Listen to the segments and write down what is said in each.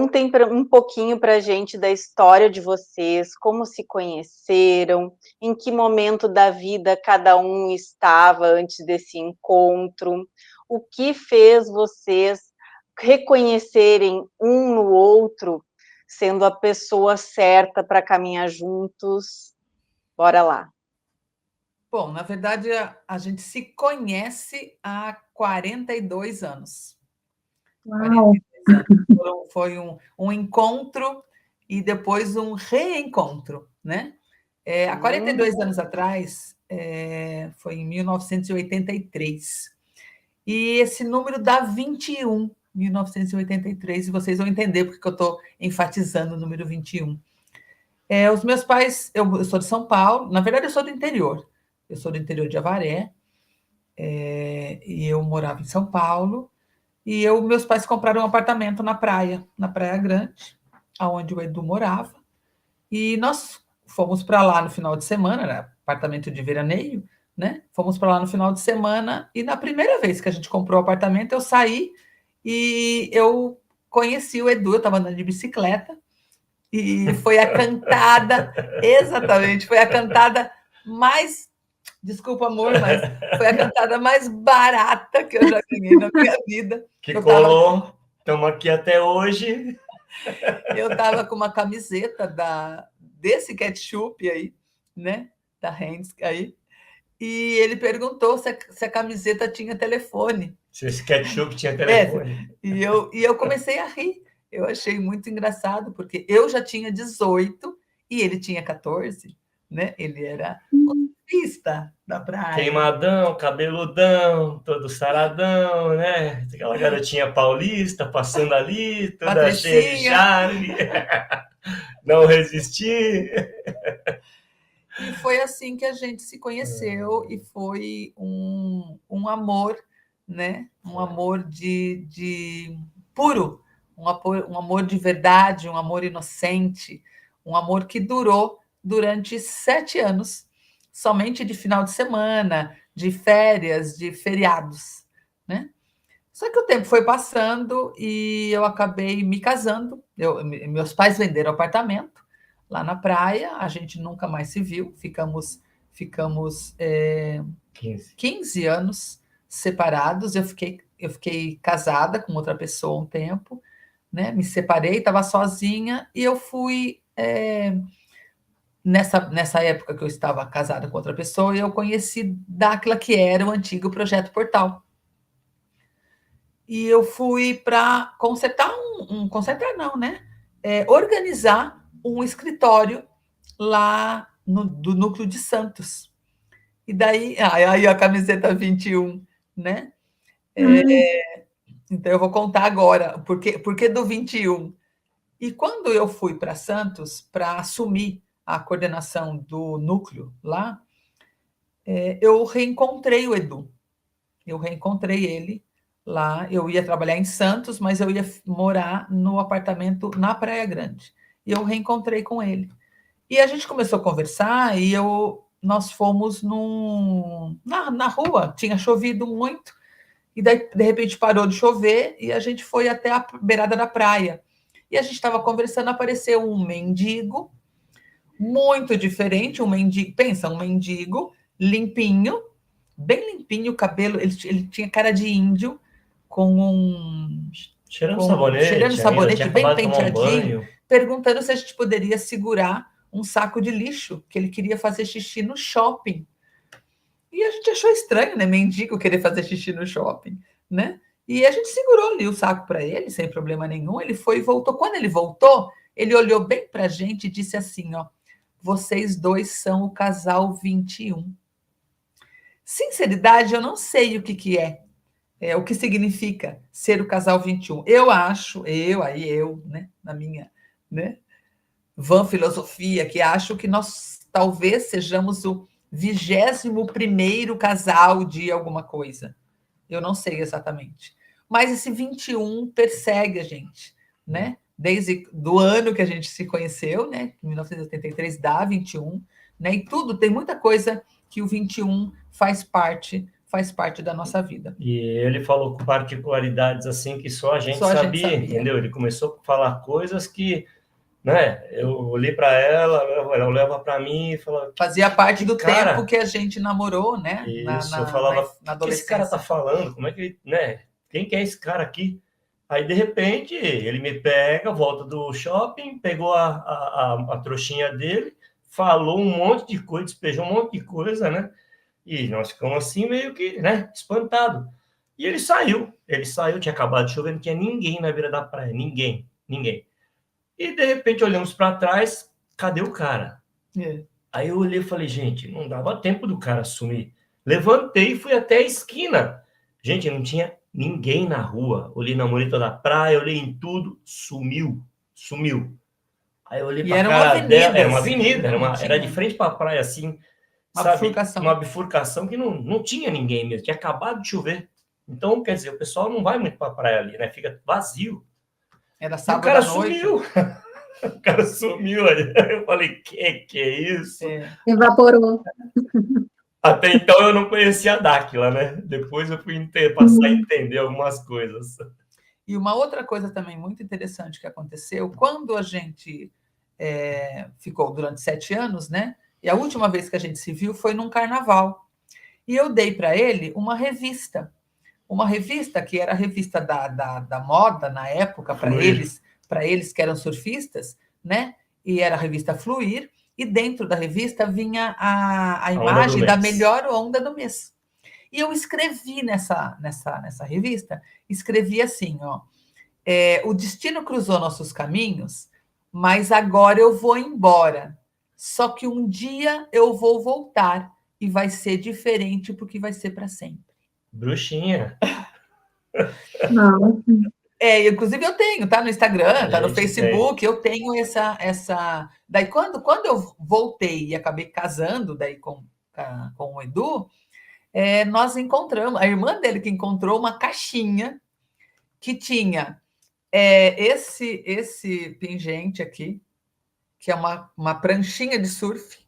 Contem um pouquinho para a gente da história de vocês, como se conheceram, em que momento da vida cada um estava antes desse encontro, o que fez vocês reconhecerem um no outro, sendo a pessoa certa para caminhar juntos. Bora lá. Bom, na verdade, a gente se conhece há 42 anos. Uau! 42 anos. Foi um encontro e depois um reencontro, né? Há 42 anos atrás, foi em 1983. E esse número dá 21, 1983, e vocês vão entender porque que eu estou enfatizando o número 21. Os meus pais, eu sou de São Paulo, na verdade eu sou do interior. Eu sou do interior de Avaré, e eu morava em São Paulo, e meus pais compraram um apartamento na Praia Grande, aonde o Edu morava, e nós fomos para lá no final de semana, era apartamento de veraneio, né? Fomos para lá no final de semana, e na primeira vez que a gente comprou o apartamento, eu saí e eu conheci o Edu, eu estava andando de bicicleta, e foi a cantada, exatamente, foi a cantada mais, desculpa, amor, mas foi a cantada mais barata que eu já ganhei na minha vida. Que colou, estamos aqui até hoje. Eu estava com uma camiseta desse ketchup aí, né? Da Heinz aí. E ele perguntou se a camiseta tinha telefone. Se esse ketchup tinha telefone. E eu comecei a rir. Eu achei muito engraçado, porque eu já tinha 18 e ele tinha 14, né? Ele era pista da praia. Queimadão, cabeludão, todo saradão, né? Aquela garotinha paulista passando ali, toda cheia de charme. Não resisti. E foi assim que a gente se conheceu e foi um amor, né? Um amor de puro, um amor de verdade, um amor inocente, um amor que durou durante 7 anos, somente de final de semana, de férias, de feriados, né? Só que o tempo foi passando e eu acabei me casando. Meus pais venderam o apartamento lá na praia, a gente nunca mais se viu, ficamos 15 anos separados. Eu fiquei casada com outra pessoa um tempo, né? Me separei, estava sozinha e eu fui. Nessa época que eu estava casada com outra pessoa, eu conheci daquela que era o antigo Projeto Portal. E eu fui para consertar consertar não, né? Organizar um escritório lá do núcleo de Santos. E daí, aí a camiseta 21, né? Então eu vou contar agora porque do 21. E quando eu fui para Santos para assumir a coordenação do núcleo lá, eu reencontrei o Edu. Eu reencontrei ele lá. Eu ia trabalhar em Santos, mas eu ia morar no apartamento na Praia Grande. E eu reencontrei com ele. E a gente começou a conversar e nós fomos na rua. Tinha chovido muito. E daí, de repente, parou de chover e a gente foi até a beirada da praia. E a gente estava conversando, apareceu um mendigo, muito diferente, um mendigo, pensa, um mendigo limpinho, bem limpinho, o cabelo, ele tinha cara de índio, cheirando sabonete, bem penteadinho, perguntando se a gente poderia segurar um saco de lixo, que ele queria fazer xixi no shopping. E a gente achou estranho, né? Mendigo querer fazer xixi no shopping, né? E a gente segurou ali o saco para ele, sem problema nenhum. Ele foi e voltou. Quando ele voltou, ele olhou bem para a gente e disse assim, ó, vocês dois são o casal 21. Sinceridade, eu não sei o que é, o que significa ser o casal 21. Eu acho, né, na minha, né, vã filosofia, que acho que nós talvez sejamos o 21º casal de alguma coisa. Eu não sei exatamente. Mas esse 21 persegue a gente, né? Desde do ano que a gente se conheceu, né? Em 1983 dá 21, né? E tudo, tem muita coisa que o 21 faz parte faz parte da nossa vida. E ele falou com particularidades assim que só a gente Só a gente sabia, sabia. entendeu? Ele começou a falar coisas que, né? Eu olhei para ela leva para mim e falou... Fazia parte do cara... tempo que a gente namorou, né? Isso, eu falava, na o que esse cara tá falando? Como é que, né? Quem que é esse cara aqui? Aí, de repente, ele me pega, volta do shopping, pegou a trouxinha dele, falou um monte de coisa, despejou um monte de coisa, né? E nós ficamos assim, meio que, né, espantado. E ele saiu, tinha acabado de chover, não tinha ninguém na beira da praia, ninguém. E, de repente, olhamos para trás, cadê o cara? Aí eu olhei e falei, gente, não dava tempo do cara sumir. Levantei e fui até a esquina. Gente, não tinha ninguém na rua. Olhei na mureta da praia, olhei em tudo, sumiu. Aí eu olhei para a cara dela, era uma avenida, era de frente para a praia, assim, sabe? Uma bifurcação que não tinha ninguém mesmo, tinha acabado de chover. Então, quer dizer, o pessoal não vai muito para a praia ali, né? Fica vazio. Era sábado à noite. Sumiu. O cara sumiu ali. Eu falei, que é isso? Evaporou. Até então eu não conhecia a Dáquila, né? Depois eu fui passar a entender algumas coisas. E uma outra coisa também muito interessante que aconteceu, quando a gente ficou durante 7 anos, né? E a última vez que a gente se viu foi num carnaval. E eu dei para ele uma revista que era a revista da moda na época, para eles que eram surfistas, né? E era a revista Fluir, e dentro da revista vinha a imagem da melhor onda do mês. E eu escrevi nessa revista, escrevi assim, ó, o destino cruzou nossos caminhos, mas agora eu vou embora. Só que um dia eu vou voltar e vai ser diferente porque vai ser para sempre. Bruxinha. Não. Inclusive eu tenho, tá no Instagram, tá no Facebook, eu tenho essa... Daí quando eu voltei e acabei casando daí com o Edu, nós encontramos, a irmã dele que encontrou uma caixinha que tinha esse pingente aqui, que é uma pranchinha de surf,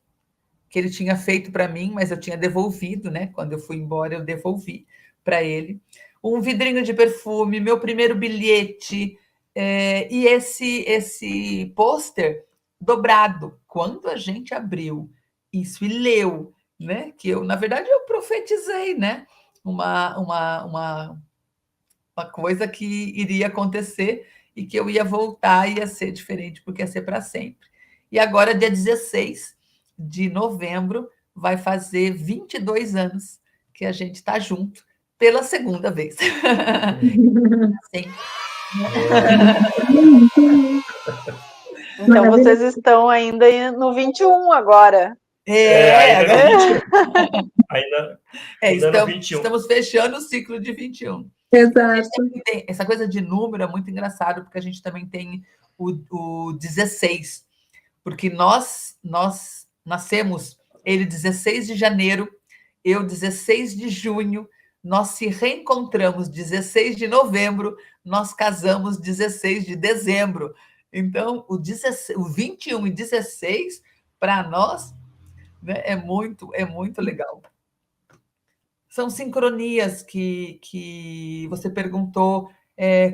que ele tinha feito para mim, mas eu tinha devolvido, né? Quando eu fui embora, eu devolvi para ele. Um vidrinho de perfume, meu primeiro bilhete, e esse pôster dobrado. Quando a gente abriu isso e leu, né? Que eu, na verdade, eu profetizei, né? Uma coisa que iria acontecer e que eu ia voltar e ia ser diferente, porque ia ser para sempre. E agora, dia 16 de novembro, vai fazer 22 anos que a gente está junto pela segunda vez. Sim. Então, vocês estão ainda no 21 agora. Ainda 21. Estamos fechando o ciclo de 21. Exato. Essa coisa de número é muito engraçado, porque a gente também tem o 16, porque nós nascemos ele 16 de janeiro, eu 16 de junho, nós se reencontramos 16 de novembro, nós casamos 16 de dezembro. Então, o 21 e 16, para nós, né, é muito legal. São sincronias que você perguntou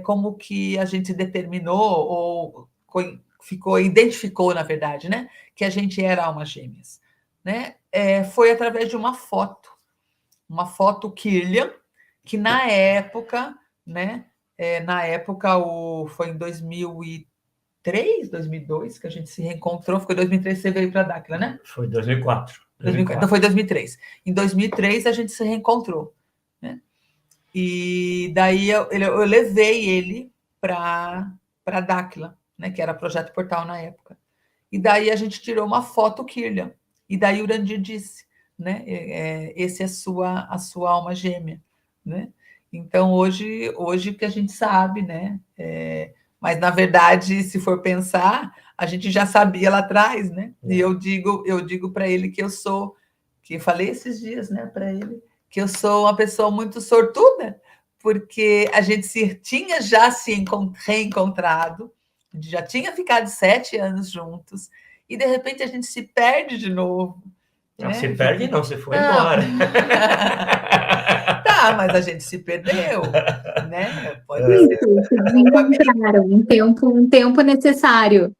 como que a gente determinou ou identificou, na verdade, né, que a gente era almas gêmeas, né? Foi através de uma foto Kirlian, que na época, né, foi em 2003, 2002 que a gente se reencontrou. Foi em 2003 que você veio para a Dáquila, né? Foi 2004. Então foi 2003. Em 2003 a gente se reencontrou, né? E daí eu levei ele para a Dáquila, né? Que era Projeto Portal na época. E daí a gente tirou uma foto Kirlian. E daí o Urandir disse, né? Esse é a sua alma gêmea, né? Então hoje que a gente sabe, né? Mas na verdade, se for pensar, a gente já sabia lá atrás, né? E eu digo para ele que eu falei esses dias, né, para ele, que eu sou uma pessoa muito sortuda, porque a gente tinha já se reencontrado, a gente já tinha ficado 7 anos juntos, e de repente a gente se perde de novo. Não, né? Se perde não, você foi embora. voltar, mas a gente se perdeu, né? Pode ser. Se desencontraram, um tempo necessário.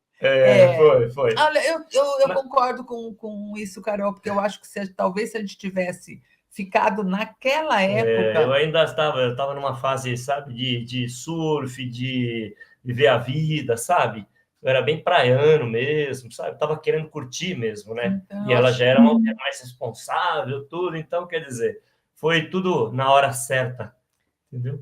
Foi. Olha, eu concordo com isso, Carol, porque eu acho que talvez se a gente tivesse ficado naquela época... Eu ainda estava numa fase, sabe, de surf, de viver a vida, sabe? Eu era bem praiano mesmo, sabe? Estava querendo curtir mesmo, né? Então, e ela já era uma mulher mais responsável, tudo. Então, quer dizer, foi tudo na hora certa, entendeu?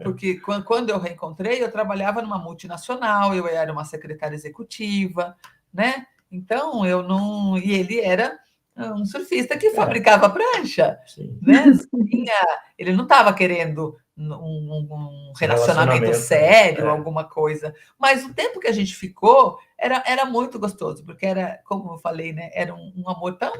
Porque quando eu reencontrei, eu trabalhava numa multinacional, eu era uma secretária executiva, né? Então, eu não... E ele era um surfista que fabricava prancha, né? Ele não estava querendo um relacionamento sério, alguma coisa. Mas o tempo que a gente ficou era muito gostoso, porque era, como eu falei, né? Era um amor tão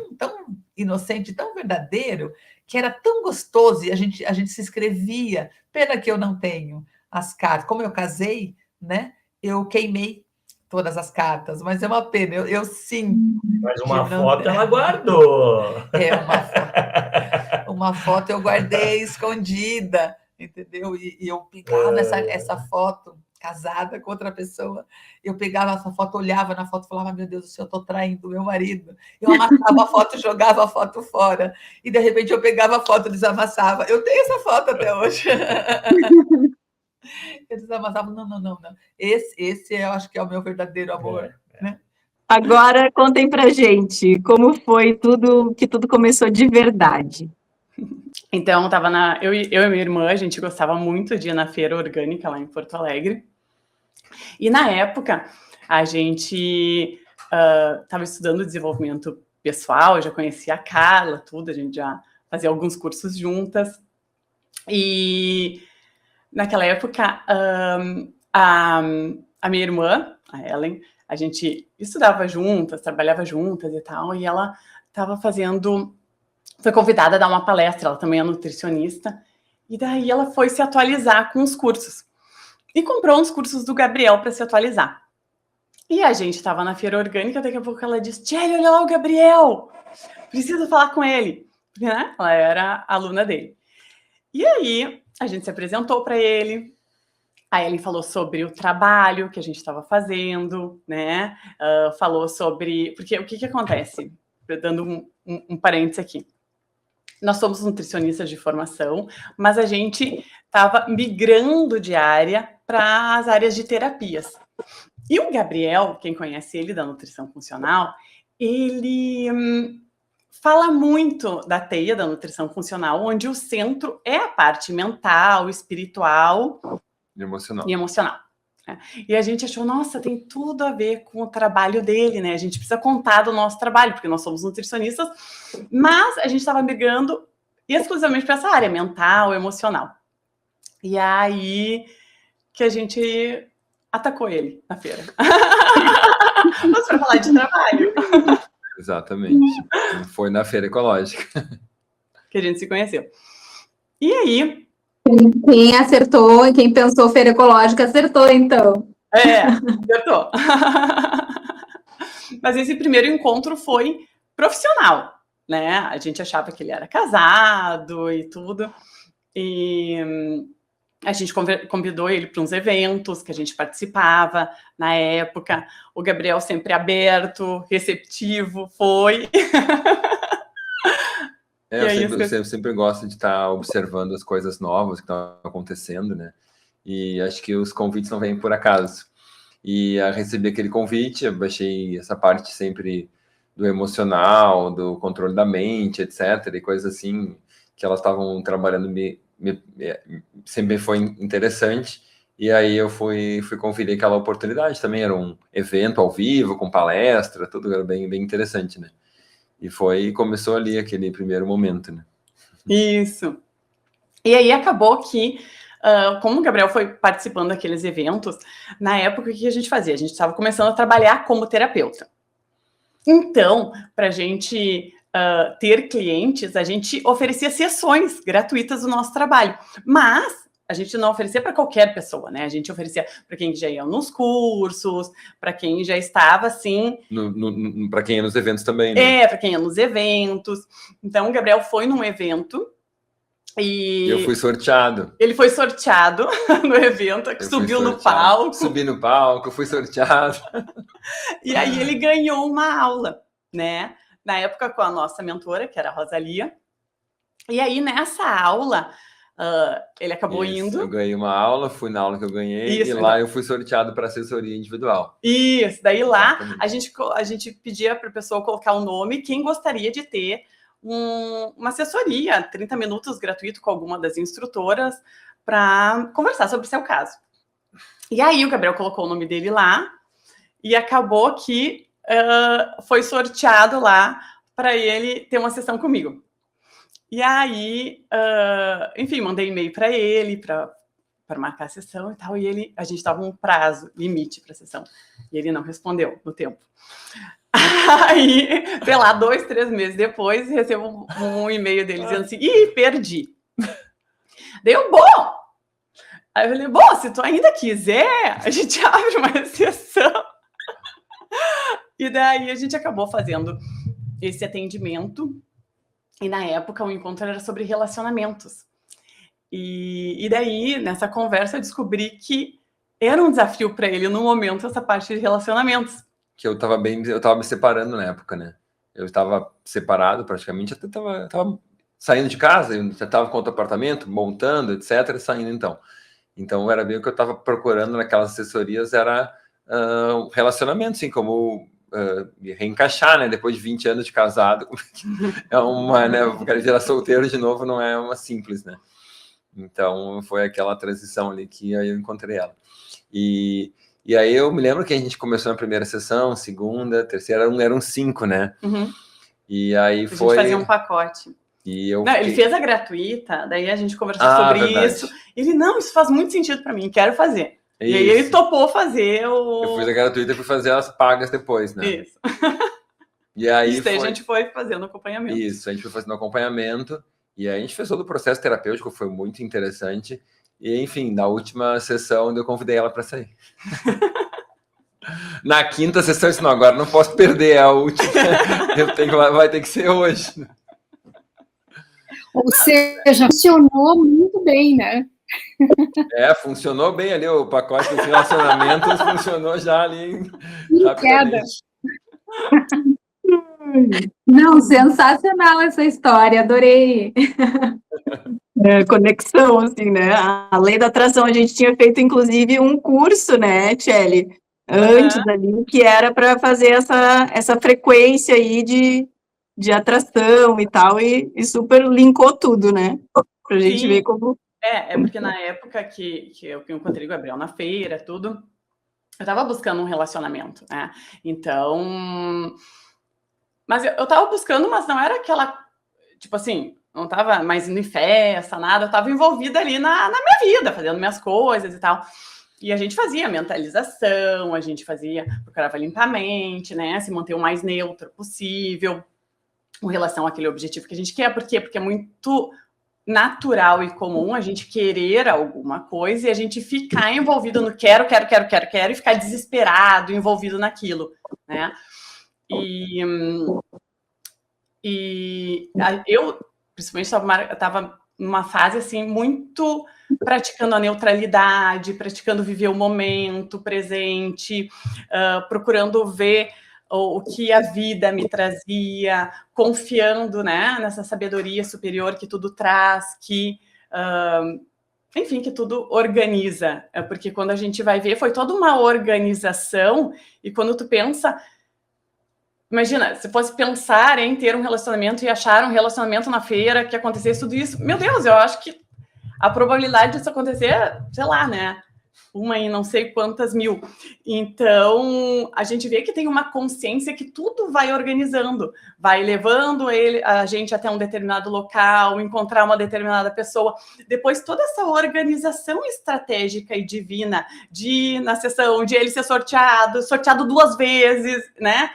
inocente, tão verdadeiro, que era tão gostoso, e a gente se escrevia. Pena que eu não tenho as cartas. Como eu casei, né? Eu queimei todas as cartas, mas é uma pena, eu sinto. Mas uma foto ela guardou. Uma foto eu guardei escondida, entendeu? E eu pegava essa foto, casada com outra pessoa, eu pegava essa foto, olhava na foto e falava, meu Deus do céu, eu estou traindo meu marido. Eu amassava a foto, jogava a foto fora. E, de repente, eu pegava a foto, desamassava. Eu tenho essa foto até hoje. Eu desamassava, não. Esse eu acho que é o meu verdadeiro amor, né? Agora, contem pra gente como foi que tudo começou de verdade. Então, eu e minha irmã, a gente gostava muito de ir na feira orgânica lá em Porto Alegre. E, na época, a gente estava estudando desenvolvimento pessoal, eu já conhecia a Carla, tudo, a gente já fazia alguns cursos juntas. E, naquela época, a minha irmã, a Ellen, a gente estudava juntas, trabalhava juntas e tal, e ela estava foi convidada a dar uma palestra, ela também é nutricionista, e daí ela foi se atualizar com os cursos. E comprou uns cursos do Gabriel para se atualizar. E a gente estava na feira orgânica, daqui a pouco ela disse, Tchelle, olha lá o Gabriel, preciso falar com ele. Porque, né, ela era aluna dele. E aí, a gente se apresentou para ele. A Ellen falou sobre o trabalho que a gente estava fazendo, né? Falou sobre... Porque o que acontece? Dando um parênteses aqui. Nós somos nutricionistas de formação, mas a gente estava migrando de área para as áreas de terapias. E o Gabriel, quem conhece ele da nutrição funcional, ele fala muito da teia da nutrição funcional, onde o centro é a parte mental, espiritual e emocional. E a gente achou, nossa, tem tudo a ver com o trabalho dele, né? A gente precisa contar do nosso trabalho, porque nós somos nutricionistas, mas a gente estava migrando exclusivamente para essa área mental, emocional. E aí que a gente atacou ele na feira. Mas para falar de trabalho. Exatamente. Foi na feira ecológica. Que a gente se conheceu. E aí... Quem acertou e quem pensou feira ecológica acertou, então. Acertou. Mas esse primeiro encontro foi profissional, né? A gente achava que ele era casado e tudo. E a gente convidou ele para uns eventos que a gente participava na época. O Gabriel sempre aberto, receptivo, foi... Eu sempre gosto de estar observando as coisas novas que estão acontecendo, né? E acho que os convites não vêm por acaso. E a receber aquele convite, eu achei essa parte sempre do emocional, do controle da mente, etc. E coisas assim que elas estavam trabalhando sempre foi interessante. E aí eu fui conferir aquela oportunidade também. Era um evento ao vivo, com palestra, tudo era bem interessante, né? E começou ali aquele primeiro momento, né? Isso. E aí acabou que, como o Gabriel foi participando daqueles eventos, na época, o que a gente fazia? A gente estava começando a trabalhar como terapeuta. Então, para a gente ter clientes, a gente oferecia sessões gratuitas do nosso trabalho. Mas a gente não oferecia para qualquer pessoa, né? A gente oferecia para quem já ia nos cursos, para quem já estava, assim... Para quem ia nos eventos também, né? Para quem ia nos eventos. Então, o Gabriel foi num evento E eu fui sorteado. ele foi sorteado no evento, subiu no palco. Subi no palco, fui sorteado. E aí ele ganhou uma aula, né? Na época com a nossa mentora, que era a Rosalia. E aí nessa aula, ele acabou indo. Eu ganhei uma aula, fui na aula que eu ganhei, e lá eu fui sorteado para assessoria individual. Isso, daí lá a gente pedia para a pessoa colocar o nome, quem gostaria de ter uma assessoria, 30 minutos gratuito com alguma das instrutoras para conversar sobre o seu caso. E aí o Gabriel colocou o nome dele lá e acabou que foi sorteado lá para ele ter uma sessão comigo. E aí, enfim, mandei e-mail para ele para marcar a sessão e tal, e a gente estava um prazo limite para a sessão, e ele não respondeu no tempo. Aí, sei lá, 2, 3 meses depois, recebo um e-mail dele dizendo assim, perdi. Daí eu, bom! Aí eu falei, bom, se tu ainda quiser, a gente abre uma sessão. E daí a gente acabou fazendo esse atendimento, e na época o encontro era sobre relacionamentos. E daí, nessa conversa, eu descobri que era um desafio para ele, no momento, essa parte de relacionamentos. Que eu tava me separando na época, né? Eu estava separado praticamente, até tava saindo de casa, eu já estava com outro apartamento, montando, etc, saindo então. Então era bem o que eu estava procurando naquelas assessorias, era relacionamento, assim, como me reencaixar, né? Depois de 20 anos de casado, é uma, né? Eu quero virar solteiro de novo, não é uma simples, né? Então foi aquela transição ali que aí eu encontrei ela. E aí eu me lembro que a gente começou na primeira sessão, segunda, terceira, eram 5, né? Uhum. E aí a gente fazia um pacote. E eu ele fez a gratuita, daí a gente conversou sobre isso. Ele, não, isso faz muito sentido para mim, quero fazer. Isso. E aí ele topou fazer Eu fiz a gratuita e fui fazer as pagas depois, né? Isso. E aí a gente foi fazendo acompanhamento. Isso, a gente foi fazendo acompanhamento. E aí a gente fez todo o processo terapêutico, foi muito interessante. E, enfim, na última sessão eu convidei ela para sair. Na quinta sessão, eu disse, não, agora não posso perder a última. Vai ter que ser hoje. Ou seja, funcionou muito bem, né? Funcionou bem ali, o pacote dos relacionamentos funcionou já ali. Queda. Não, sensacional essa história, adorei. Conexão, assim, né? A lei da atração, a gente tinha feito, inclusive, um curso, né, Tchely? Antes ali, que era para fazer essa frequência aí de atração e tal, e super linkou tudo, né? Pra gente ver como... porque na época que eu encontrei o Gabriel na feira, tudo, eu tava buscando um relacionamento, né? Então... Mas eu tava buscando, mas não era aquela... Tipo assim, não tava mais indo em festa, nada, eu tava envolvida ali na minha vida, fazendo minhas coisas e tal. E a gente fazia mentalização, a gente procurava limpar a mente, né? Se manter o mais neutro possível com relação àquele objetivo que a gente quer. Por quê? Porque é muito natural e comum a gente querer alguma coisa e a gente ficar envolvido no quero e ficar desesperado, envolvido naquilo, né? E eu, principalmente, estava numa fase, assim, muito praticando a neutralidade, praticando viver o momento presente, procurando ver o que a vida me trazia, confiando, né, nessa sabedoria superior que tudo traz, enfim, que tudo organiza. Porque quando a gente vai ver, foi toda uma organização, e quando tu pensa... Imagina, se fosse pensar em ter um relacionamento e achar um relacionamento na feira, que acontecesse tudo isso, meu Deus, eu acho que a probabilidade disso acontecer, sei lá, né? 1 em não sei quantas mil. Então, a gente vê que tem uma consciência que tudo vai organizando, vai levando a gente até um determinado local, encontrar uma determinada pessoa. Depois, toda essa organização estratégica e divina na sessão de ele ser sorteado 2 vezes, né?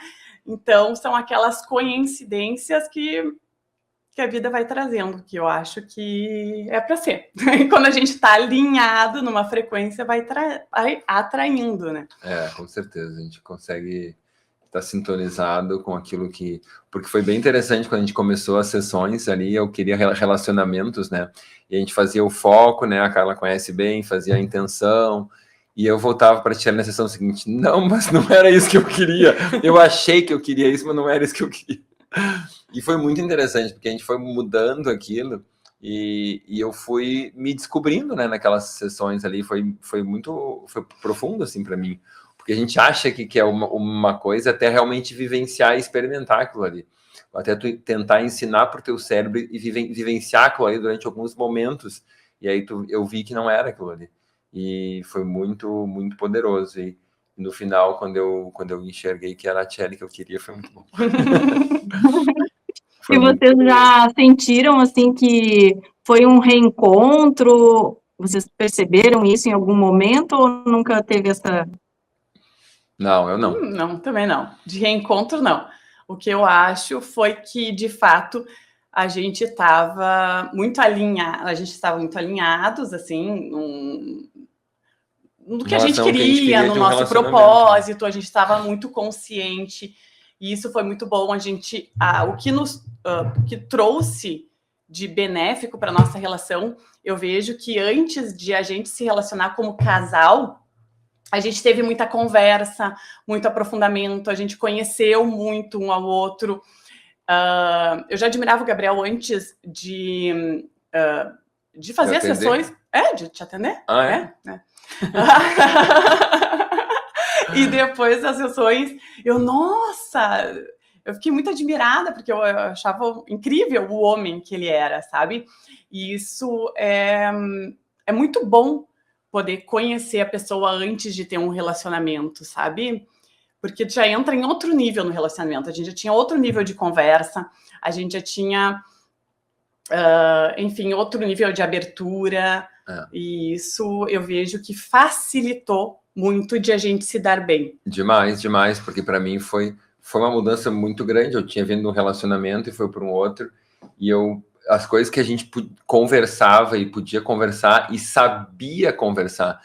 Então, são aquelas coincidências que a vida vai trazendo, que eu acho que é para ser. E quando a gente está alinhado numa frequência, vai atraindo, né? Com certeza. A gente consegue sintonizado com aquilo que... Porque foi bem interessante quando a gente começou as sessões ali, eu queria relacionamentos, né? E a gente fazia o foco, né? A Carla conhece bem, fazia a intenção, e eu voltava para a Tchelle na sessão seguinte, não, mas não era isso que eu queria. Eu achei que eu queria isso, mas não era isso que eu queria. E foi muito interessante, porque a gente foi mudando aquilo, e eu fui me descobrindo, né, naquelas sessões ali, foi profundo, assim, para mim. Porque a gente acha que é uma coisa até realmente vivenciar e experimentar aquilo ali. Até tu tentar ensinar para o teu cérebro e vivenciar aquilo ali durante alguns momentos. E aí eu vi que não era aquilo ali. E foi muito, muito poderoso. E no final, quando eu enxerguei que era a Tchelle que eu queria, foi muito bom. E vocês já sentiram, assim, que foi um reencontro? Vocês perceberam isso em algum momento ou nunca teve essa... Não, eu não. Não, também não. De reencontro, não. O que eu acho foi que, de fato, a gente estava muito alinhados, assim, no que a gente queria, no nosso propósito, a gente estava muito consciente, e isso foi muito bom. O que trouxe de benéfico para a nossa relação, eu vejo que antes de a gente se relacionar como casal, a gente teve muita conversa, muito aprofundamento, a gente conheceu muito um ao outro. Eu já admirava o Gabriel antes de fazer as sessões. De te atender? E depois das sessões, eu fiquei muito admirada, porque eu achava incrível o homem que ele era, sabe? E isso é muito bom, poder conhecer a pessoa antes de ter um relacionamento, sabe? Porque já entra em outro nível no relacionamento. A gente já tinha outro nível de conversa, a gente já tinha, enfim, outro nível de abertura. E isso eu vejo que facilitou muito de a gente se dar bem. Demais, demais, porque para mim foi uma mudança muito grande. Eu tinha vindo de um relacionamento e foi para um outro, e as coisas que a gente conversava e podia conversar e sabia conversar,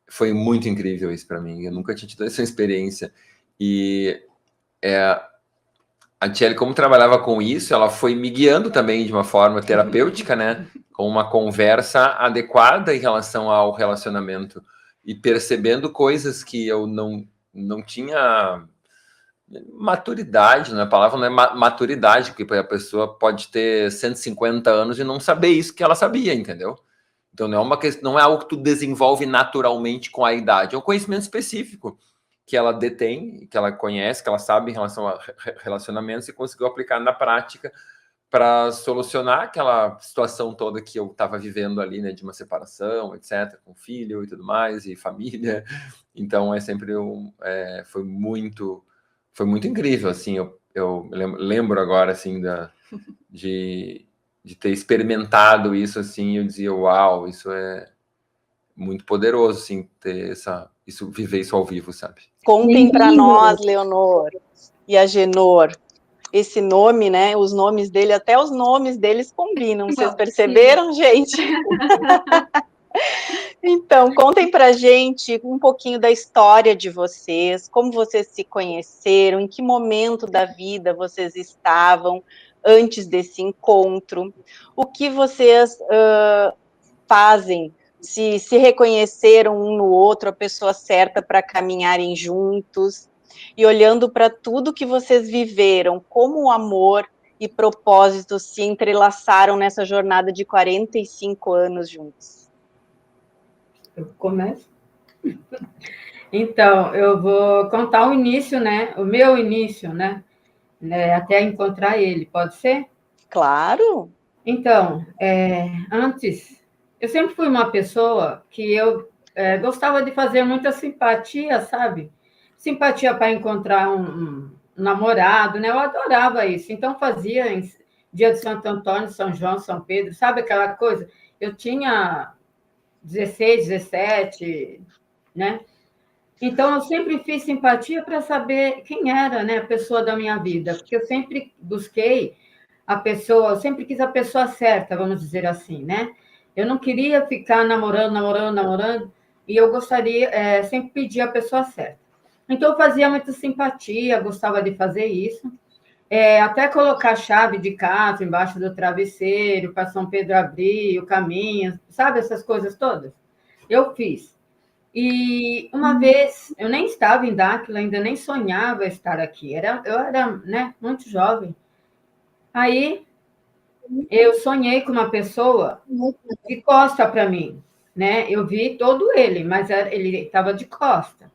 foi muito incrível isso para mim. Eu nunca tinha tido essa experiência. E a Tchelle, como trabalhava com isso, ela foi me guiando também de uma forma terapêutica, né? Com uma conversa adequada em relação ao relacionamento e percebendo coisas que eu não tinha maturidade, né? A palavra não é maturidade, porque a pessoa pode ter 150 anos e não saber isso que ela sabia, entendeu? Então não é algo que tu desenvolve naturalmente com a idade, é um conhecimento específico que ela detém, que ela conhece, que ela sabe em relação a relacionamentos e conseguiu aplicar na prática para solucionar aquela situação toda que eu estava vivendo ali, né, de uma separação, etc., com filho e tudo mais, e família. Então foi muito incrível, assim. Eu lembro agora, assim, de ter experimentado isso, assim, e eu dizia, uau, isso é muito poderoso, assim, viver isso ao vivo, sabe? Contem para nós, Leonor e Agenor, esse nome, né? Os nomes dele, até os nomes deles combinam. Vocês perceberam, gente? Então, contem pra gente um pouquinho da história de vocês, como vocês se conheceram, em que momento da vida vocês estavam antes desse encontro, o que vocês fazem, se reconheceram um no outro, a pessoa certa para caminharem juntos, e olhando para tudo que vocês viveram, como o amor e propósito se entrelaçaram nessa jornada de 45 anos juntos. Eu começo? Então, eu vou contar o início, né? O meu início, né? Até encontrar ele, pode ser? Claro! Então, antes, eu sempre fui uma pessoa que eu gostava de fazer muita simpatia, sabe? Simpatia para encontrar um namorado, né? Eu adorava isso. Então, fazia em dia de Santo Antônio, São João, São Pedro, sabe aquela coisa? Eu tinha 16, 17, né? Então, eu sempre fiz simpatia para saber quem era, né, a pessoa da minha vida, porque eu sempre busquei eu sempre quis a pessoa certa, vamos dizer assim, né? Eu não queria ficar namorando, e eu gostaria, sempre pedir a pessoa certa. Então, eu fazia muita simpatia, gostava de fazer isso. Até colocar a chave de casa embaixo do travesseiro, para São Pedro abrir o caminho, sabe essas coisas todas? Eu fiz. E uma vez, eu nem estava em Dáquila, ainda nem sonhava estar aqui. Eu era, né, muito jovem. Aí, eu sonhei com uma pessoa de costa para mim, né? Eu vi todo ele, mas ele estava de costa.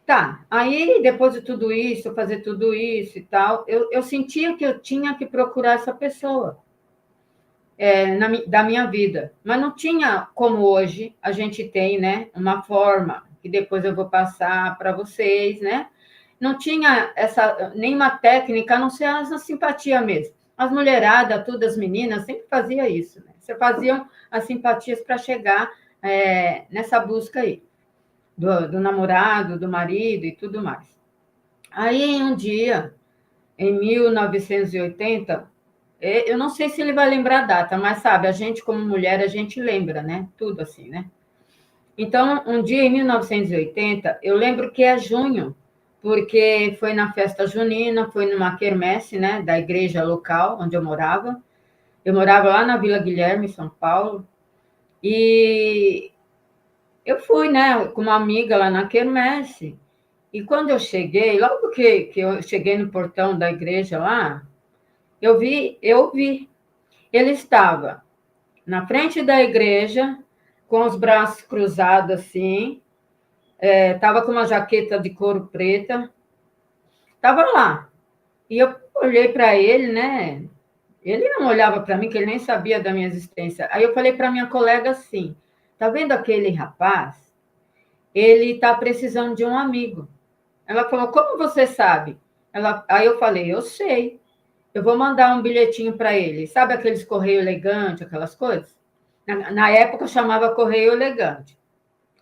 Tá, aí depois de tudo isso, fazer tudo isso e tal, eu sentia que eu tinha que procurar essa pessoa da minha vida, mas não tinha como hoje a gente tem, né, uma forma que depois eu vou passar para vocês, né? Não tinha nenhuma técnica, a não ser essa simpatia mesmo. As mulheradas, todas as meninas, sempre fazia isso, né? Você faziam as simpatias para chegar nessa busca aí. Do namorado, do marido e tudo mais. Aí, um dia, em 1980, eu não sei se ele vai lembrar a data, mas sabe, a gente como mulher, a gente lembra, né? Tudo assim, né? Então, um dia, em 1980, eu lembro que é junho, porque foi na festa junina, foi numa quermesse, né, da igreja local onde eu morava. Eu morava lá na Vila Guilherme, São Paulo, e eu fui, né, com uma amiga lá na quermesse, e quando eu cheguei, logo que eu cheguei no portão da igreja lá, eu vi, ele estava na frente da igreja, com os braços cruzados assim, estava com uma jaqueta de couro preta, estava lá. E eu olhei para ele, né, ele não olhava para mim, que ele nem sabia da minha existência. Aí eu falei para minha colega assim, tá vendo aquele rapaz? Ele está precisando de um amigo. Ela falou, como você sabe? Aí eu falei, eu sei. Eu vou mandar um bilhetinho para ele. Sabe aqueles correio elegante, aquelas coisas? Na época chamava correio elegante.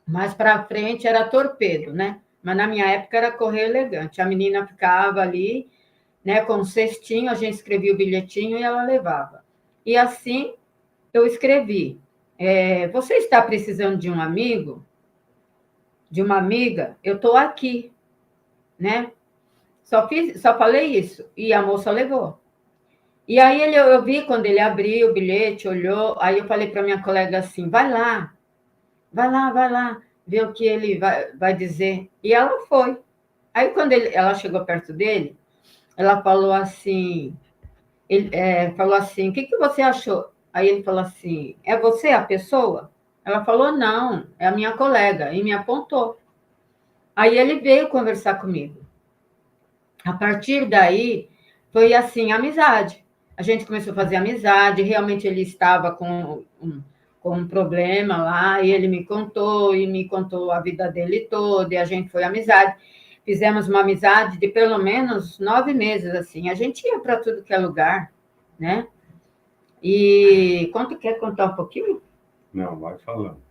Mais para frente era torpedo, né? Mas na minha época era correio elegante. A menina ficava ali, né, com um cestinho, a gente escrevia o bilhetinho e ela levava. E assim eu escrevi. Você está precisando de um amigo? De uma amiga? Eu estou aqui, né? Só falei isso. E a moça levou. E aí eu vi quando ele abriu o bilhete, olhou, aí eu falei para minha colega assim, vai lá, ver o que ele vai dizer. E ela foi. Aí quando ela chegou perto dele, ela falou assim, o que você achou? Aí ele falou assim, é você a pessoa? Ela falou, não, é a minha colega, e me apontou. Aí ele veio conversar comigo. A partir daí, foi assim, amizade. A gente começou a fazer amizade, realmente ele estava com um problema lá, e ele me contou a vida dele toda, e a gente foi amizade. Fizemos uma amizade de pelo menos 9 meses, assim. A gente ia para tudo que é lugar, né? E quanto quer contar um pouquinho? Não, vai falando.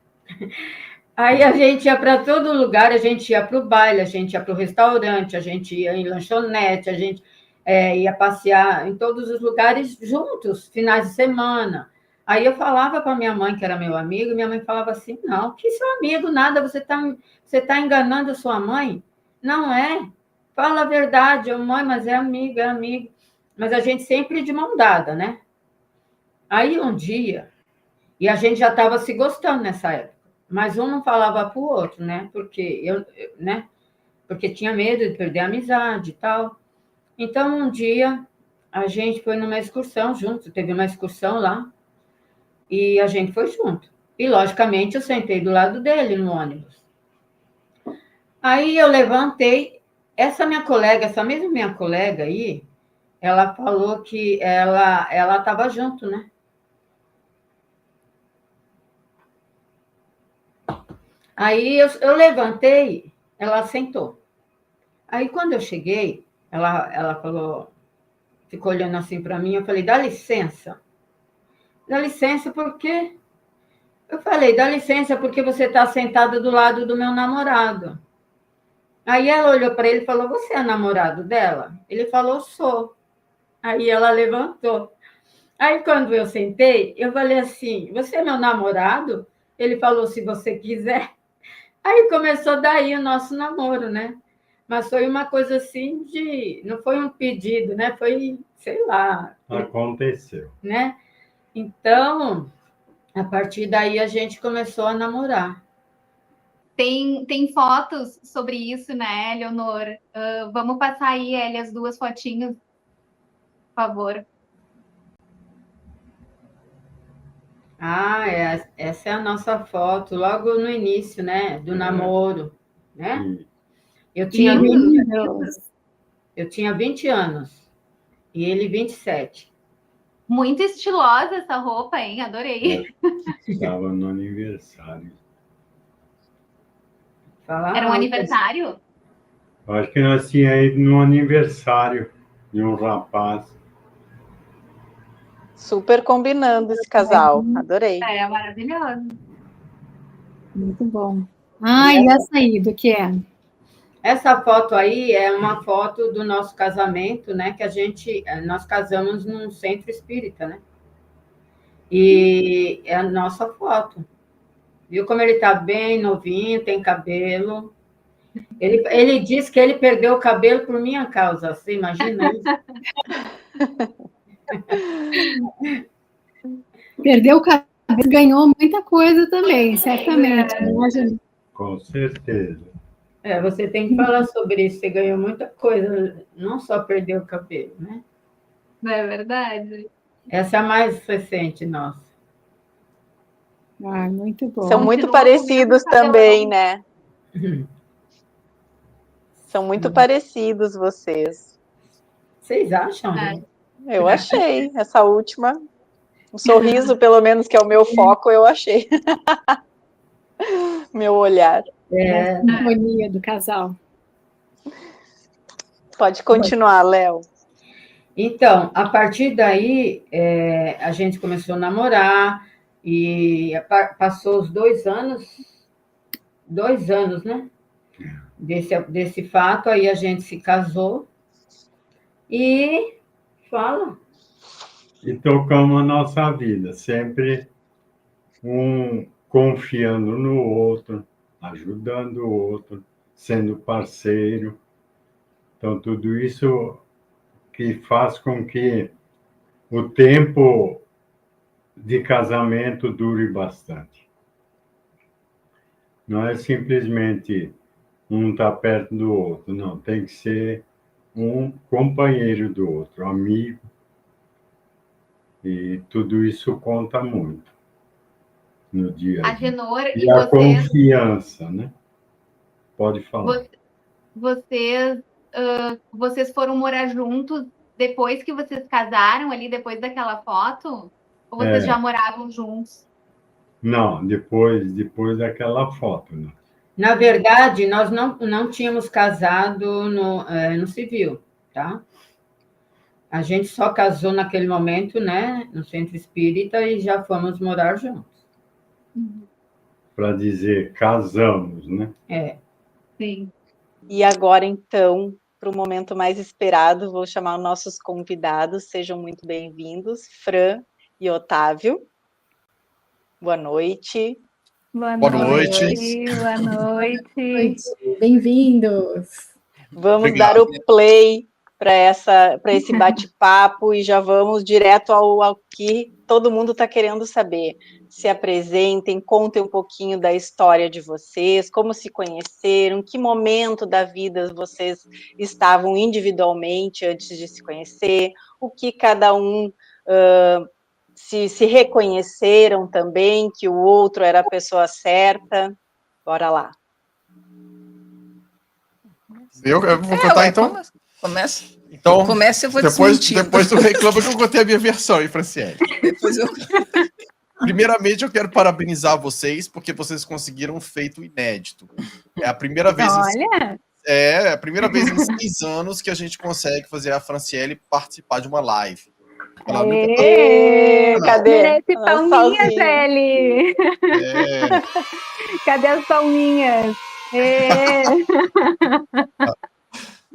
Aí a gente ia para todo lugar, a gente ia para o baile, a gente ia para o restaurante, a gente ia em lanchonete, a gente ia passear em todos os lugares juntos, finais de semana. Aí eu falava para minha mãe, que era meu amigo, e minha mãe falava assim, não, que seu amigo, nada, você tá enganando a sua mãe? Não é? Fala a verdade, mãe, mas é amigo, é amigo. Mas a gente sempre de mão dada, né? Aí um dia, e a gente já estava se gostando nessa época, mas um não falava para o outro, né? Porque tinha medo de perder a amizade e tal. Então, um dia, a gente foi numa excursão junto, teve uma excursão lá, e a gente foi junto. E, logicamente, eu sentei do lado dele no ônibus. Aí eu levantei, essa mesma minha colega aí, ela falou que ela estava junto, né? Aí eu levantei, ela sentou. Aí quando eu cheguei, ela falou, ficou olhando assim para mim, eu falei, dá licença. Dá licença por quê? Eu falei, dá licença porque você está sentada do lado do meu namorado. Aí ela olhou para ele e falou, você é namorado dela? Ele falou, sou. Aí ela levantou. Aí quando eu sentei, eu falei assim, você é meu namorado? Ele falou, se você quiser. Aí começou daí o nosso namoro, né? Mas foi uma coisa assim não foi um pedido, né? Foi, sei lá. Aconteceu. Né? Então, a partir daí a gente começou a namorar. Tem fotos sobre isso, né, Leonor? Vamos passar aí, Eli, as 2 fotinhas, por favor. Essa é a nossa foto, logo no início, né? Do namoro, né? Eu tinha 20 anos e ele 27. Muito estilosa essa roupa, hein? Adorei. Estava no aniversário. Era um aniversário? Acho que nós tínhamos ido no aniversário de um rapaz. Super combinando esse casal. Adorei. É maravilhoso. Muito bom. E essa aí, do que é? Essa foto aí é uma foto do nosso casamento, né? Que nós casamos num centro espírita, né? E é a nossa foto. Viu como ele tá bem novinho, tem cabelo. Ele disse que ele perdeu o cabelo por minha causa. Você imagina isso? Perdeu o cabelo, ganhou muita coisa também, certamente. Com certeza. Você tem que falar sobre isso. Você ganhou muita coisa, não só perdeu o cabelo, né? Não é verdade? Essa é a mais recente nossa. Muito bom. São muito parecidos também, né? São muito parecidos vocês. Vocês acham? Eu achei. Essa última, um sorriso, pelo menos, que é o meu foco, eu achei. Meu olhar. A sintonia do casal. Pode continuar, Léo. Então, a partir daí, a gente começou a namorar e passou os 2 anos, né? Desse fato, aí a gente se casou e E tocamos a nossa vida, sempre um confiando no outro, ajudando o outro, sendo parceiro. Então, tudo isso que faz com que o tempo de casamento dure bastante. Não é simplesmente um estar perto do outro, não. Tem que ser um companheiro do outro, amigo. E tudo isso conta muito no dia a dia. Agenor e a confiança, né? Pode falar. Vocês foram morar juntos depois que vocês casaram, ali depois daquela foto? Ou vocês já moravam juntos? Não, depois daquela foto, né? Na verdade, nós não tínhamos casado no civil, tá? A gente só casou naquele momento, né, no centro espírita e já fomos morar juntos. Para dizer, casamos, né? Sim. E agora, então, para o momento mais esperado, vou chamar os nossos convidados. Sejam muito bem-vindos, Fran e Otávio. Boa noite. Boa noite. Boa noite. Bem-vindos. Vamos dar o play para esse bate-papo e já vamos direto ao que todo mundo está querendo saber. Se apresentem, contem um pouquinho da história de vocês, como se conheceram, que momento da vida vocês estavam individualmente antes de se conhecer, o que cada um se reconheceram também, que o outro era a pessoa certa. Bora lá. Eu vou contar, então? Começa. Então, Começa, eu vou depois tu reclama que eu contei a minha versão, hein, Franciele? Depois eu... Primeiramente, eu quero parabenizar vocês, porque vocês conseguiram um feito inédito. É a primeira vez... Olha! É a primeira vez em 6 anos que a gente consegue fazer a Franciele participar de uma live. Ela nunca... Cadê? Merece palminhas, Eli! Cadê as palminhas?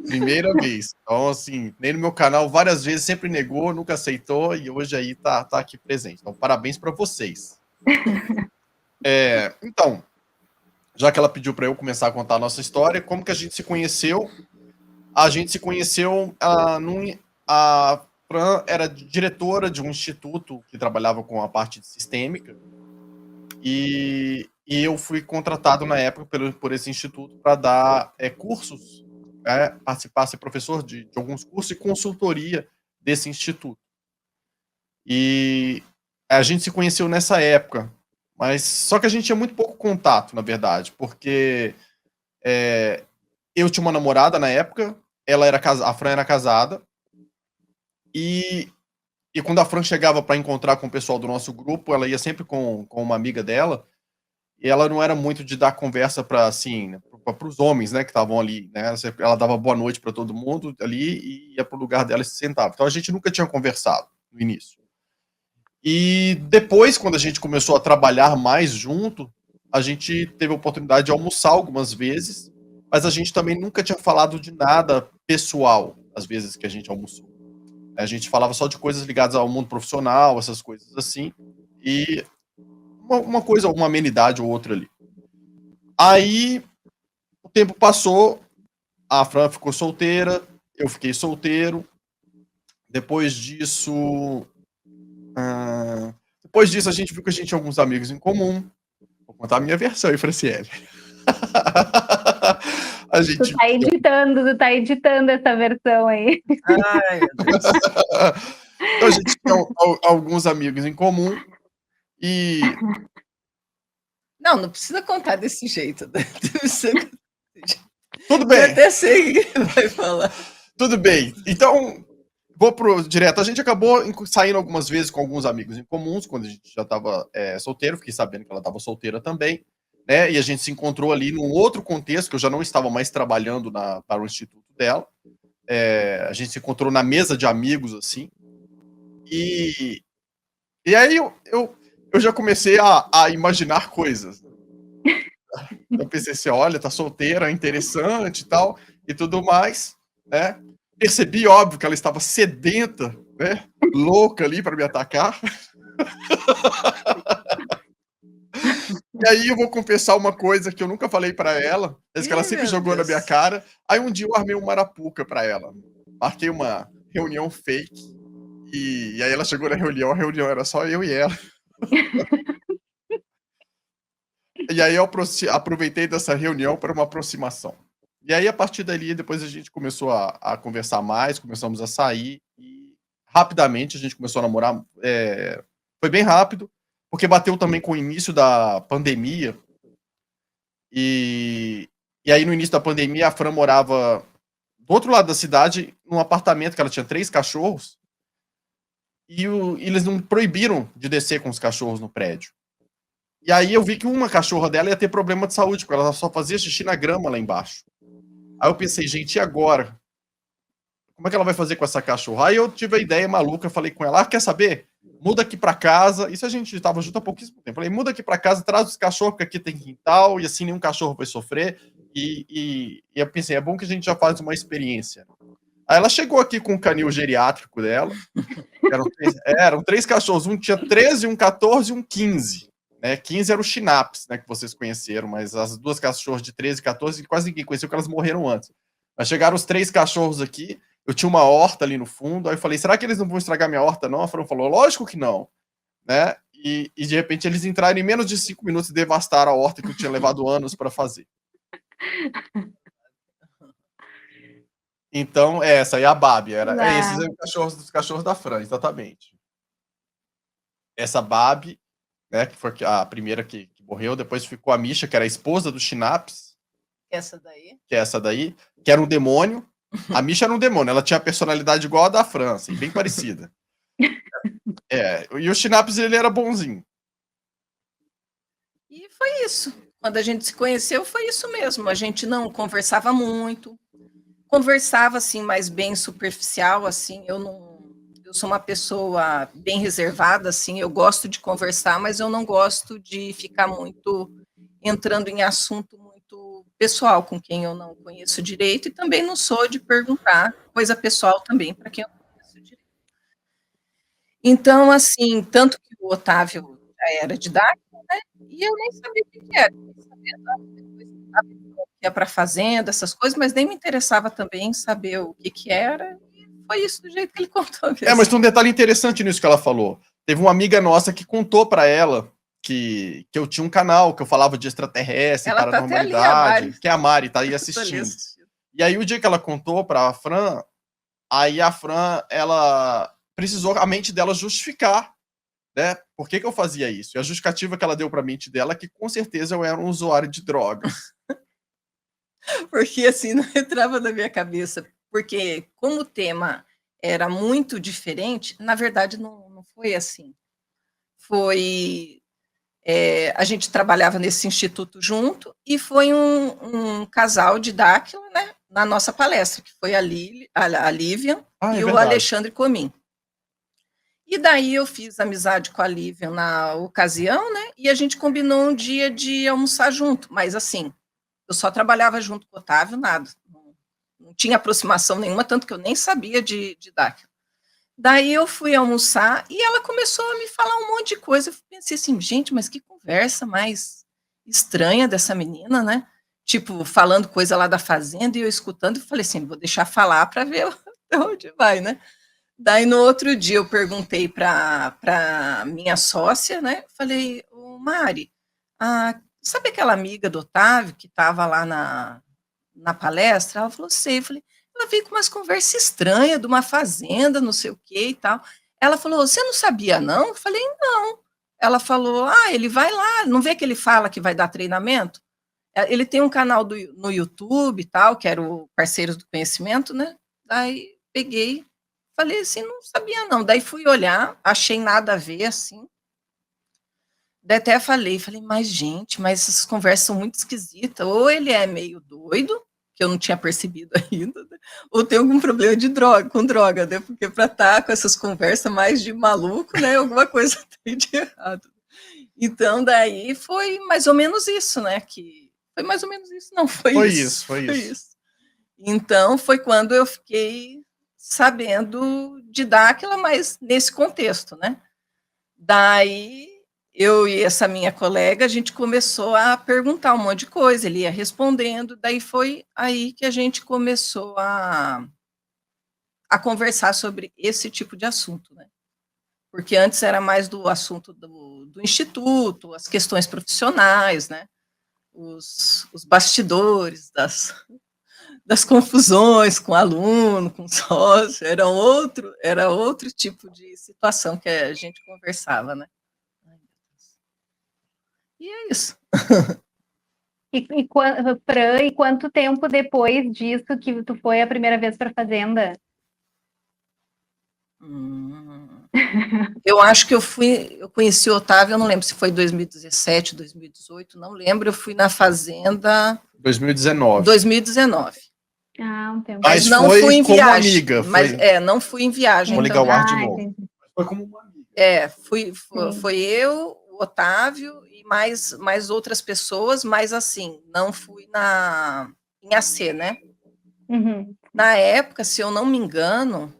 Primeira vez. Então, assim, nem no meu canal várias vezes, sempre negou, nunca aceitou, e hoje aí tá aqui presente. Então, parabéns para vocês. Então, já que ela pediu para eu começar a contar a nossa história, como que a gente se conheceu? A gente se conheceu, a Fran era diretora de um instituto que trabalhava com a parte sistêmica, e eu fui contratado na época por esse instituto para dar cursos, participar, ser professor de alguns cursos e consultoria desse instituto. E a gente se conheceu nessa época, mas só que a gente tinha muito pouco contato, na verdade, porque eu tinha uma namorada na época, a Fran era casada, e quando a Fran chegava para encontrar com o pessoal do nosso grupo, ela ia sempre com uma amiga dela, e ela não era muito de dar conversa para assim, para os homens, né, que estavam ali, né? Ela dava boa noite para todo mundo ali e ia para o lugar dela e se sentava. Então a gente nunca tinha conversado no início. E depois, quando a gente começou a trabalhar mais junto, a gente teve a oportunidade de almoçar algumas vezes, mas a gente também nunca tinha falado de nada pessoal, às vezes que a gente almoçou. A gente falava só de coisas ligadas ao mundo profissional, essas coisas assim, e uma coisa, uma amenidade ou outra ali. Aí, o tempo passou, a Fran ficou solteira, eu fiquei solteiro. Depois disso, a gente viu que a gente tinha alguns amigos em comum. Vou contar a minha versão aí, Franciele. Tu tá editando essa versão aí. Ai, meu Deus. Então a gente tinha alguns amigos em comum e... Não precisa contar desse jeito. Tudo bem. Eu até sei o que ele vai falar. Tudo bem. Então, vou direto. A gente acabou saindo algumas vezes com alguns amigos em comuns, quando a gente já estava solteiro. Fiquei sabendo que ela estava solteira também, né? E a gente se encontrou ali num outro contexto, que eu já não estava mais trabalhando para o instituto dela. A gente se encontrou na mesa de amigos, assim. E aí eu já comecei a imaginar coisas. Eu pensei assim, olha, tá solteira, interessante e tal, e tudo mais, né? Percebi, óbvio, que ela estava sedenta, né? Louca ali para me atacar. E aí eu vou confessar uma coisa que eu nunca falei para ela, mas que ela sempre jogou na minha cara. Aí um dia eu armei uma arapuca para ela. Marquei uma reunião fake. E aí ela chegou na reunião, a reunião era só eu e ela. E aí eu aproveitei dessa reunião para uma aproximação. E aí, a partir dali, depois a gente começou a conversar mais, começamos a sair, e rapidamente a gente começou a namorar. Foi bem rápido, porque bateu também com o início da pandemia. E aí, no início da pandemia, a Fran morava do outro lado da cidade, num apartamento que ela tinha 3 cachorros, e eles não proibiram de descer com os cachorros no prédio. E aí eu vi que uma cachorra dela ia ter problema de saúde, porque ela só fazia xixi na grama lá embaixo. Aí eu pensei, gente, e agora? Como é que ela vai fazer com essa cachorra? Aí eu tive a ideia maluca, falei com ela, quer saber? Muda aqui pra casa. Isso a gente estava junto há pouquíssimo tempo. Falei, muda aqui pra casa, traz os cachorros, porque aqui tem quintal, e assim nenhum cachorro vai sofrer. E eu pensei, é bom que a gente já faz uma experiência. Aí ela chegou aqui com o canil geriátrico dela. Eram 3 cachorros, um tinha 13, um 14 e um 15. 15 era o Schnaps, né, que vocês conheceram, mas as 2 cachorros de 13 e 14 quase ninguém conheceu, porque elas morreram antes. Mas chegaram os 3 cachorros aqui, eu tinha uma horta ali no fundo, aí eu falei, será que eles não vão estragar minha horta, não? A Fran falou, lógico que não, né? E de repente eles entraram em menos de 5 minutos e devastaram a horta que eu tinha levado anos para fazer. Então, essa aí é a Babi, esses eram os cachorros da Fran, exatamente. Essa Babi, né, que foi a primeira que morreu, depois ficou a Misha, que era a esposa do Schnaps. Essa daí? Que era um demônio. A Misha era um demônio, ela tinha a personalidade igual a da França, bem parecida. E o Schnaps, ele era bonzinho. E foi isso. Quando a gente se conheceu, foi isso mesmo. A gente não conversava muito. Conversava, assim, mais bem superficial, assim, eu sou uma pessoa bem reservada, assim, eu gosto de conversar, mas eu não gosto de ficar muito entrando em assunto muito pessoal com quem eu não conheço direito, e também não sou de perguntar coisa pessoal também para quem eu não conheço direito. Então, assim, tanto que o Otávio já era didático, né, e eu nem sabia o que era, eu sabia ia para a fazenda, essas coisas, mas nem me interessava também saber o que era. E foi isso do jeito que ele contou mesmo. Mas tem um detalhe interessante nisso que ela falou. Teve uma amiga nossa que contou para ela que eu tinha um canal, que eu falava de extraterrestre, Ela paranormalidade, que é a Mari, tá aí Tô assistindo. E aí o dia que ela contou para a Fran, ela precisou a mente dela justificar, né? Por que eu fazia isso? E a justificativa que ela deu para a mente dela é que com certeza eu era um usuário de drogas. Porque assim, não entrava na minha cabeça. Porque como o tema era muito diferente, na verdade não foi assim. Foi... a gente trabalhava nesse instituto junto e foi um casal de Dáquila, né, na nossa palestra, que foi a Lívia e o Alexandre Comim. E daí eu fiz amizade com a Lívia na ocasião, né, e a gente combinou um dia de almoçar junto, mas assim, eu só trabalhava junto com o Otávio, nada. Não tinha aproximação nenhuma, tanto que eu nem sabia de Dáquila. Daí eu fui almoçar e ela começou a me falar um monte de coisa. Eu pensei assim, gente, mas que conversa mais estranha dessa menina, né? Tipo, falando coisa lá da fazenda e eu escutando, e falei assim, vou deixar falar para ver até onde vai, né? Daí no outro dia eu perguntei para minha sócia, né? Falei, ô Mari, sabe aquela amiga do Otávio que estava lá na palestra? Ela falou, sei. Eu falei, ela veio com umas conversas estranhas de uma fazenda, não sei o que e tal. Ela falou, você não sabia, não? Eu falei, não. Ela falou, ele vai lá, não vê que ele fala que vai dar treinamento? Ele tem um canal no YouTube e tal, que era o Parceiros do Conhecimento, né? Daí peguei, falei assim, não sabia não. Daí fui olhar, achei nada a ver, assim. Daí até falei, mas gente, mas essas conversas são muito esquisitas. Ou ele é meio doido, que eu não tinha percebido ainda, né? Ou tem algum problema com droga, né? Porque para estar com essas conversas mais de maluco, né? Alguma coisa tem de errado. Então, daí foi mais ou menos isso, né? Foi mais ou menos isso, não foi isso. Foi isso. Então, foi quando eu fiquei sabendo de Dáquila, mas nesse contexto, né? Daí, eu e essa minha colega, a gente começou a perguntar um monte de coisa, ele ia respondendo, daí foi aí que a gente começou a conversar sobre esse tipo de assunto, né? Porque antes era mais do assunto do instituto, as questões profissionais, né? Os bastidores das confusões com aluno, com sócio, era outro tipo de situação que a gente conversava, né? E é isso. Fran, e quanto tempo depois disso que tu foi a primeira vez para a fazenda? Eu acho que eu conheci o Otávio, eu não lembro se foi 2017, 2018, não lembro, eu fui na fazenda... 2019. 2019. Um tempo. Mas não fui em viagem. Amiga, não fui em viagem. Vou ligar o ar de novo. Entendi. Foi como uma amiga. Foi eu, o Otávio e mais outras pessoas, mas assim, não fui em AC, né? Uhum. Na época, se eu não me engano,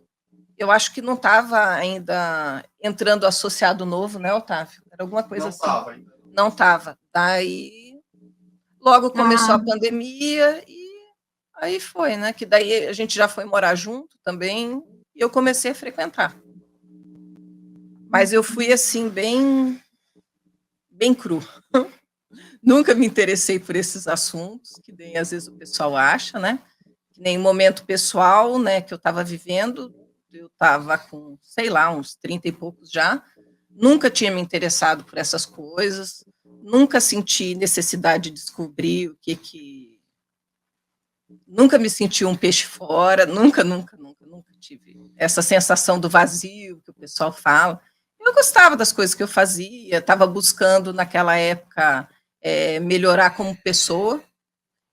eu acho que não estava ainda entrando associado novo, né, Otávio? Era alguma coisa assim. Não estava ainda. Não estava. Daí, logo começou a pandemia e aí foi, né? Que daí a gente já foi morar junto também e eu comecei a frequentar. Mas eu fui assim, bem cru. Nunca me interessei por esses assuntos, que nem às vezes o pessoal acha, né? Que nem momento pessoal, né, que eu estava vivendo, eu estava com, sei lá, uns 30 e poucos já, nunca tinha me interessado por essas coisas, nunca senti necessidade de descobrir o que... Nunca me senti um peixe fora, nunca tive essa sensação do vazio que o pessoal fala. Eu gostava das coisas que eu fazia, estava buscando naquela época melhorar como pessoa,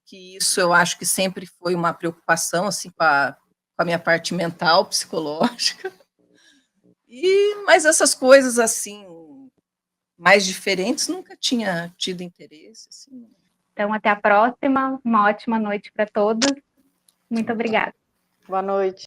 que isso eu acho que sempre foi uma preocupação, assim, com a minha parte mental, psicológica. Mas essas coisas, assim, mais diferentes, nunca tinha tido interesse. Assim. Então, até a próxima. Uma ótima noite para todos. Muito obrigada. Boa noite.